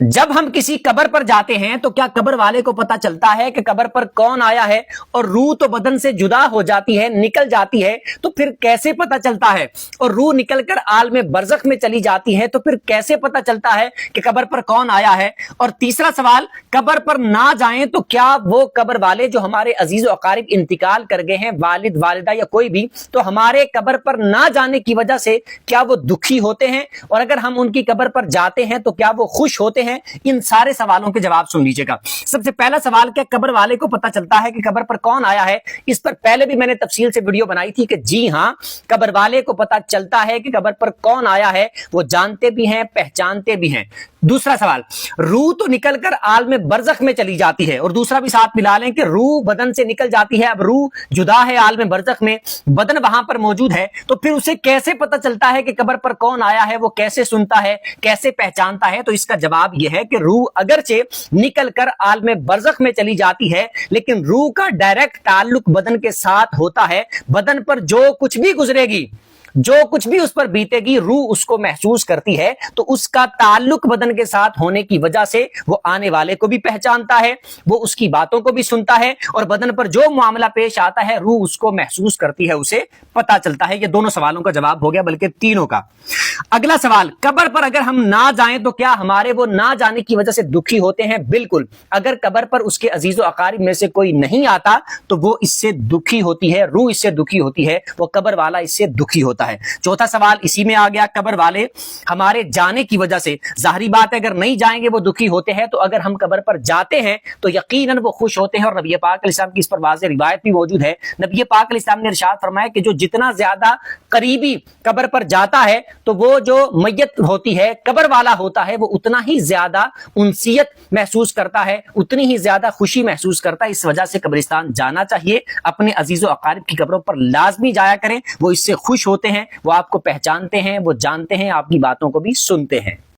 जब हम किसी कब्र पर जाते हैं तो क्या कब्र वाले को पता चलता है कि कब्र पर कौन आया है? और रूह तो बदन से जुदा हो जाती है, निकल जाती है, तो फिर कैसे पता चलता है? और रूह निकलकर आलम बरज़ख में चली जाती है, तो फिर कैसे पता चलता है कि कब्र पर कौन आया है? और तीसरा सवाल, कब्र पर ना जाएं तो क्या वो कब्र वाले जो हमारे अजीज व अकारिब इंतकाल कर गए हैं, वालिद वालिदा या कोई भी, तो हमारे कब्र पर ना जाने की वजह से क्या वो दुखी होते हैं? और अगर हम उनकी कब्र पर जाते हैं तो क्या वो खुश होते हैं? इन सारे सवालों के जवाब सुन लीजिएगा। सबसे पहला सवाल, क्या कब्र वाले को पता चलता है कि कब्र पर कौन आया है? इस पर पहले भी मैंने तफसील से वीडियो बनाई थी कि जी हां, कब्र वाले को पता चलता है कि कब्र पर कौन आया है, वो जानते भी हैं, पहचानते भी हैं। दूसरा सवाल, रूह तो निकलकर आलम बरज़ख में चली जाती है, और दूसरा भी साथ मिला लें कि रूह बदन से निकल जाती है, अब रूह जुदा है आलम बरज़ख में, बदन वहां पर मौजूद है, तो फिर उसे कैसे पता चलता है कि कब्र पर कौन आया है? वो कैसे सुनता है, कैसे पहचानता है? तो इसका जवाब यह है कि रूह अगरचे निकलकर आलम बरज़ख में चली जाती है, लेकिन रूह का डायरेक्ट ताल्लुक बदन के साथ होता है। बदन पर जो कुछ भी गुजरेगी, जो कुछ भी उस पर बीतेगी, रूह उसको महसूस करती है, तो उसका ताल्लुक बदन के साथ होने की वजह से वो आने वाले को भी पहचानता है, वो उसकी बातों को भी सुनता है, और बदन पर जो मामला पेश आता है रूह उसको महसूस करती है, उसे पता चलता है। ये दोनों सवालों का जवाब हो गया, बल्कि तीनों का। अगला सवाल, कब्र पर अगर हम ना जाएं तो क्या हमारे वो ना जाने की वजह से दुखी होते हैं? बिल्कुल। अगर कब्र पर उसके अजीजो अकारिब में से कोई नहीं आता तो वो इससे दुखी होती है, रूह इससे दुखी होती है, वो कब्र वाला इससे दुखी होता है। चौथा सवाल इसी में आ गया, कब्र वाले हमारे जाने की वजह से, जाहिर बात है अगर नहीं जाएंगे वो दुखी होते हैं, तो अगर हम कब्र पर जाते हैं तो यकीनन वो खुश होते हैं। और नबी पाक अलैहिस्सलाम की इस पर वाज़ेह रिवायत भी मौजूद है। नबी पाक अलैहिस्सलाम ने इरशाद फरमाया कि जो जितना ज्यादा करीबी कब्र पर जाता है, तो वो जो मैयत होती है, कब्र वाला होता है, वो उतना ही ज्यादा उनसियत महसूस करता है, उतनी ही ज्यादा खुशी महसूस करता है। इस वजह से कब्रिस्तान जाना चाहिए। अपने अजीजों अकारिब की कब्रों पर लाजमी जाया करें, वो इससे खुश होते हैं, वो आपको पहचानते हैं, वो जानते हैं, आपकी बातों को भी सुनते हैं।